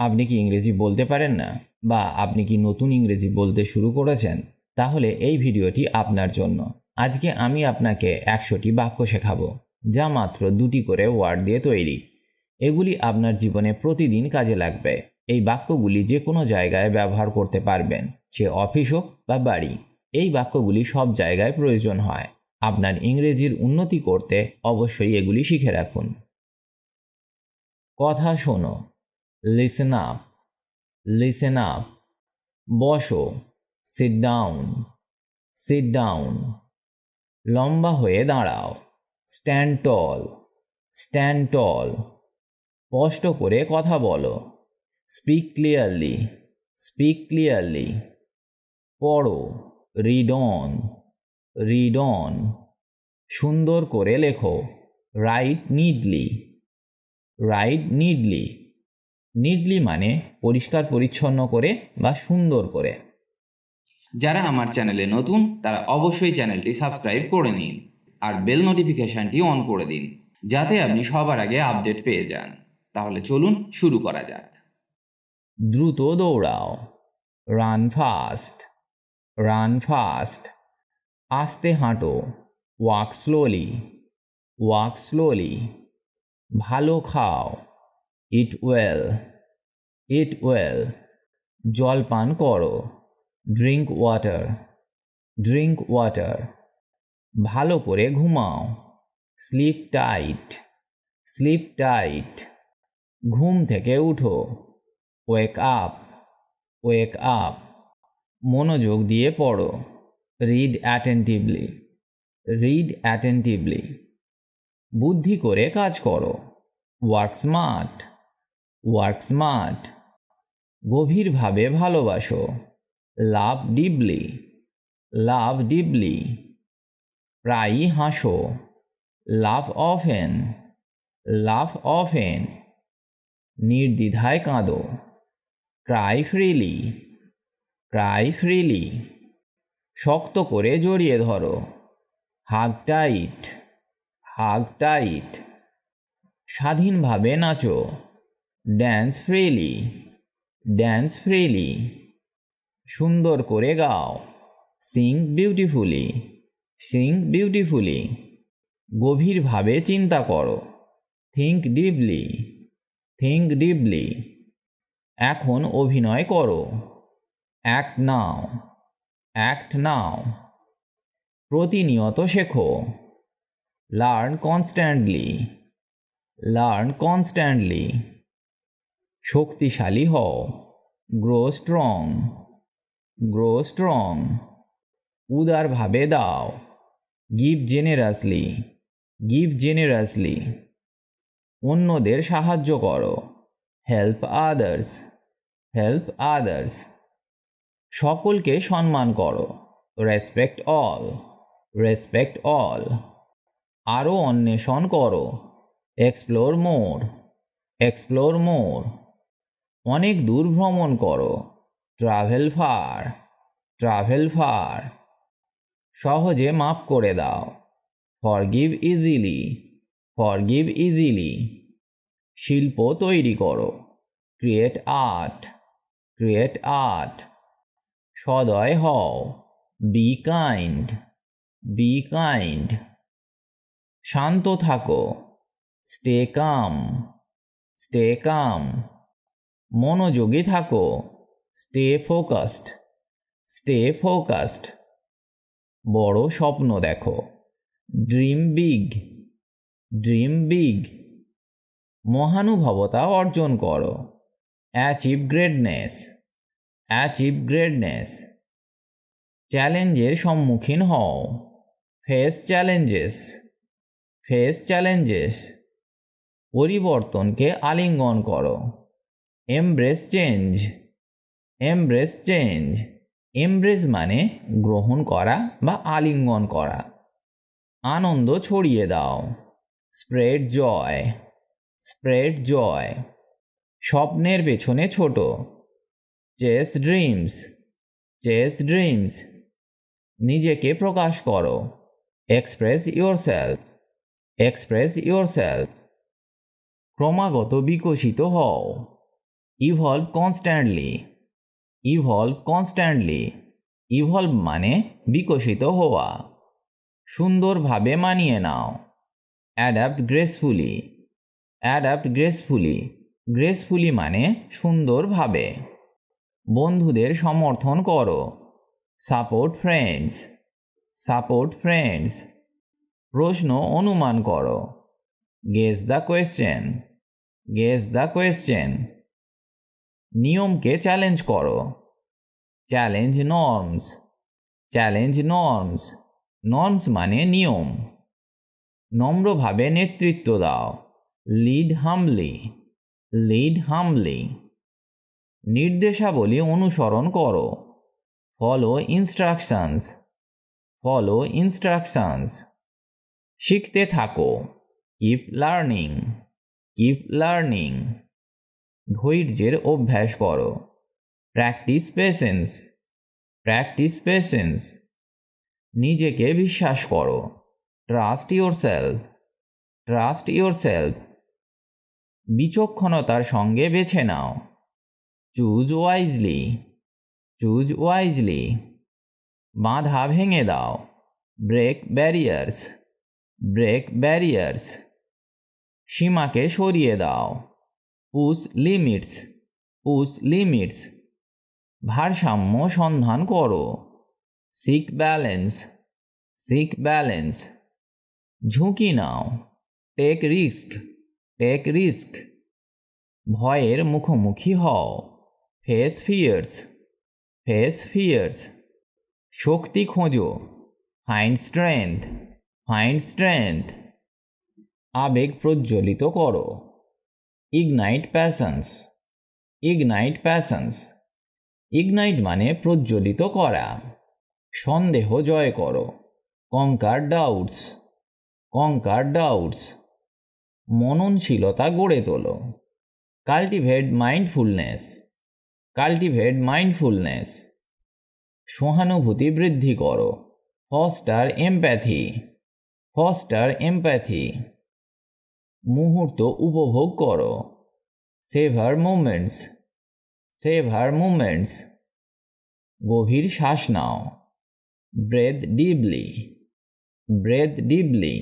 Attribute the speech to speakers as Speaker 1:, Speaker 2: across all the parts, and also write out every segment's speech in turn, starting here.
Speaker 1: আপনি কি ইংরেজি বলতে পারেন না, বা আপনি কি নতুন ইংরেজি বলতে শুরু করেছেন? তাহলে এই ভিডিওটি আপনার জন্য। আজকে আমি আপনাকে 100টি বাক্য শেখাবো, যা মাত্র 2টি করে ওয়ার্ড দিয়ে তৈরি। এগুলি আপনার জীবনে প্রতিদিন কাজে লাগবে। এই বাক্যগুলি যে কোনো জায়গায় ব্যবহার করতে পারবেন, সে অফিস হোক বা বাড়ি। এই বাক্যগুলি সব জায়গায় প্রয়োজন হয়। আপনার ইংরেজির উন্নতি করতে অবশ্যই এগুলি শিখে রাখুন। কথা শোনো, লিসেন আপ, লিসেন আপ। বসো, সিট ডাউন, সিট ডাউন। লম্বা হয়ে দাঁড়াও, স্ট্যান্ড টল, স্ট্যান্ড টল। স্পষ্ট করে কথা বলো, স্পিক ক্লিয়ারলি, স্পিক ক্লিয়ারলি। পড়ো, রিড অন, রিড অন। সুন্দর করে লেখো, রাইট নিডলি, রাইট নিডলি। নিডলি মানে পরিষ্কার পরিচ্ছন্ন করে বা সুন্দর করে।
Speaker 2: যারা আমার চ্যানেলে নতুন তারা অবশ্যই চ্যানেলটি সাবস্ক্রাইব করে নিন আর বেল নোটিফিকেশনটি অন করে দিন, যাতে আপনি সবার আগে আপডেট পেয়ে যান। তাহলে চলুন শুরু করা যাক।
Speaker 1: দ্রুত দৌড়াও, রান ফাস্ট, রান ফাস্ট। আস্তে হাঁটো, ওয়াক স্লোলি, ওয়াক স্লোলি। ভালো খাও, ইট ওয়েল, ইট ওয়েল। জল পান করো, ড্রিঙ্ক ওয়াটার, ড্রিঙ্ক ওয়াটার। ভালো করে ঘুমাও, স্লিপ টাইট, স্লিপ টাইট। ঘুম থেকে উঠো, ওয়েক আপ, ওয়েক আপ। মনোযোগ দিয়ে পড়ো, রিড অ্যাটেন্টিভলি, রিড অ্যাটেন্টিভলি। বুদ্ধি করে কাজ করো, ওয়ার্ক স্মার্ট, ওয়ার্ক স্মার্ট। গভীরভাবে ভালোবাসো, লাভ ডিপলি, লাভ ডিপলি। প্রায়ই হাসো, লাভ অফেন, লাভ অফেন। নির্দ্বিধায় কাঁদো, ক্রাই ফ্রিলি, ক্রাই ফ্রিলি। শক্ত করে জড়িয়ে ধরো, হাগ টাইট, হাগ টাইট। স্বাধীনভাবে নাচো, ড্যান্স ফ্রিলি, ড্যান্স ফ্রিলি। সুন্দর করে গাও, সিং বিউটিফুলি, সিং বিউটিফুলি। গভীরভাবে চিন্তা করো, থিঙ্ক ডিপলি, থিঙ্ক ডিপলি। এখন অভিনয় করো, অ্যাক্ট নাও, অ্যাক্ট নাও। প্রতিনিয়ত শেখো, লার্ন কনস্ট্যান্টলি, লার্ন কনস্ট্যান্টলি। শক্তিশালী হও, গ্রো স্ট্রং, গ্রো স্ট্রং। উদারভাবে দাও, গিভ জেনারাসলি, গিভ জেনারাসলি। অন্যদের সাহায্য করো, হেল্প আদার্স, হেল্প আদার্স। সকলকে সম্মান করো, রেসপেক্ট অল, রেসপেক্ট অল। আরও অন্বেষণ করো, এক্সপ্লোর মোর, এক্সপ্লোর মোর। অনেক দূর ভ্রমণ করো, ট্রাভেল ফার, ট্রাভেল ফার। সহজে মাফ করে দাও, ফরগিভ ইজিলি, ফরগিভ ইজিলি। শিল্প তৈরি করো, ক্রিয়েট আর্ট, ক্রিয়েট আর্ট। সদয় হও, বি কাইন্ড, বি কাইন্ড। শান্ত থাকো, স্টে কাম, স্টে কাম। মনোযোগী থাকো, স্টে ফোকাসড, স্টে ফোকাসড। বড় স্বপ্ন দেখো, ড্রিম বিগ, ড্রিম বিগ। মহানুভবতা অর্জন করো, অ্যাচিভ গ্রেটনেস, অ্যাচিভ গ্রেটনেস। চ্যালেঞ্জের সম্মুখীন হও, ফেস চ্যালেঞ্জেস, ফেস চ্যালেঞ্জেস। পরিবর্তনকে আলিঙ্গন করো, embrace change, embrace change. Embrace মানে গ্রহণ করা বা আলিঙ্গন করা। আনন্দ ছড়িয়ে দাও, স্প্রেড জয়, স্প্রেড জয়। স্বপ্নের পেছনে ছোট, চেস ড্রিমস, চেস ড্রিমস। নিজেকে প্রকাশ করো, এক্সপ্রেস ইয়োরসেলফ, এক্সপ্রেস ইয়োরসেলফ। ক্রমাগত বিকশিত হও, evolve constantly, evolve constantly. Evolve মানে বিকশিত হওয়া। সুন্দরভাবে মানিয়ে নাও। Adapt gracefully, adapt gracefully. Gracefully মানে সুন্দরভাবে। বন্ধুদের সমর্থন করো। Support friends, support friends. প্রশ্ন অনুমান করো। Guess the question, guess the question. নিয়মকে চ্যালেঞ্জ করো। Challenge norms, challenge norms. Norms মানে নিয়ম। নম্রভাবে নেতৃত্ব দাও। Lead humbly, lead humbly. নির্দেশাবলী অনুসরণ করো। Follow instructions, follow instructions. শিখতে থাকো। Keep learning, keep learning. ধৈর্যের অভ্যাস করো। Practice patience, practice patience. নিজেকে বিশ্বাস করো। Trust yourself, trust yourself. বিচক্ষণতার সঙ্গে বেছে নাও। Choose wisely, choose wisely. বাধা ভেঙে দাও। Break barriers, break barriers. সীমাকে সরিয়ে দাও। Push limits, push limits. ভারসাম্য সন্ধান করো। Seek balance, seek balance. ঝুঁকি নাও। Take risk, take risk. ভয়ের মুখোমুখি হও। Face fears, face fears. শক্তি খোঁজো। Find strength, find strength. আবেগ প্রজ্বলিত করো। Ignite passions, ignite passions. Ignite মানে প্রজ্বলিত করা। সন্দেহ জয় করো। কঙ্কার ডাউটস, কঙ্কার ডাউটস। মননশীলতা গড়ে তোলো। Cultivate mindfulness, cultivate mindfulness. সহানুভূতি বৃদ্ধি করো। Foster empathy, foster empathy. মুহূর্ত উপভোগ করো। Savour moments, savour moments. গভীর শ্বাস নাও। Breathe deeply, breathe deeply.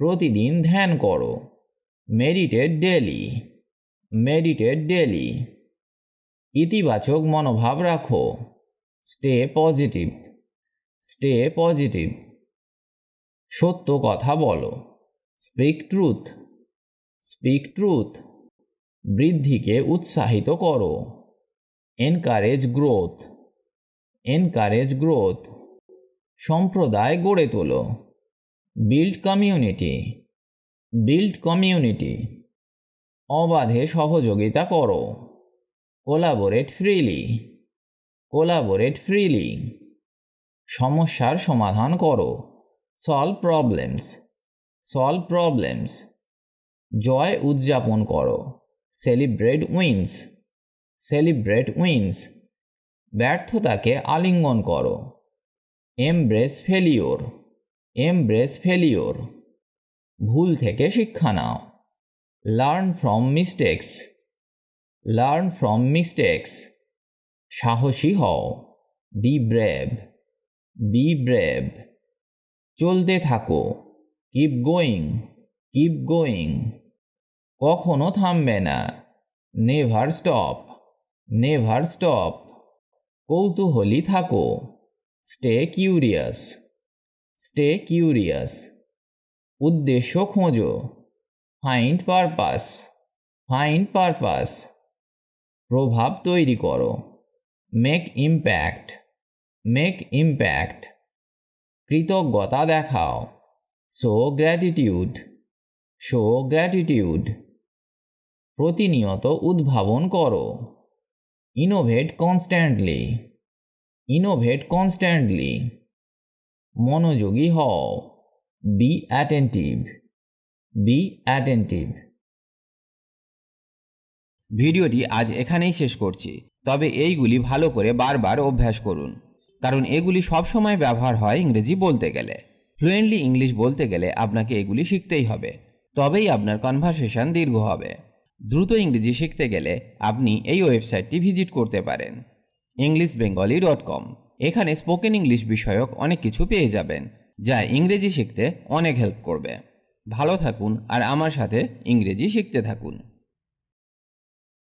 Speaker 1: প্রতিদিন ধ্যান করো। Meditate daily, meditate daily. ইতিবাচক মনোভাব রাখো। Stay positive, stay positive. সত্য কথা বলো। Speak truth, speak truth. বৃদ্ধিকে উৎসাহিত করো। Encourage growth, encourage growth. সম্প্রদায় গড়ে তোলো। Build community, build community. অবাধে সহযোগিতা করো। Collaborate freely, collaborate freely. সমস্যার সমাধান করো। Solve problems, solve problems. জয় উদযাপন করো। Celebrate wins, celebrate wins. ব্যর্থতাকে আলিঙ্গন করো। Embrace failure, embrace failure. ভুল থেকে শিক্ষা নাও। Learn from mistakes, learn from mistakes. সাহসী হও। Be brave, be brave. চলতে থাকো। Keep going, keep going. কখনো থামবে না। Never stop, never stop. কৌতূহলী থাকো। Stay curious, stay curious. উদ্দেশ্য খোঁজো। Find purpose, find purpose. প্রভাব তৈরি করো। Make impact, make impact. কৃতজ্ঞতা দেখাও। Show gratitude, show gratitude. প্রতিনিয়ত উদ্ভাবন করো। Innovate constantly, innovate constantly. মনোযোগী হও। Be attentive, be attentive.
Speaker 2: ভিডিওটি আজ এখানেই শেষ করছি। তবে এইগুলি ভালো করে বারবার অভ্যাস করুন, কারণ এগুলি সবসময় ব্যবহার হয় ইংরেজি বলতে গেলে। ফ্লুয়েন্টলি ইংলিশ বলতে গেলে আপনাকে এগুলি শিখতেই হবে, তবেই আপনার কনভারসেশন দীর্ঘ হবে।
Speaker 1: দ্রুত ইংরেজি শিখতে গেলে আপনি এই ওয়েবসাইটটি ভিজিট করতে পারেন englishbengali.com। এখানে স্পোকেন ইংলিশ বিষয়ক অনেক কিছু পেয়ে যাবেন, যা ইংরেজি শিখতে অনেক হেল্প করবে। ভালো থাকুন আর আমার সাথে ইংরেজি শিখতে থাকুন।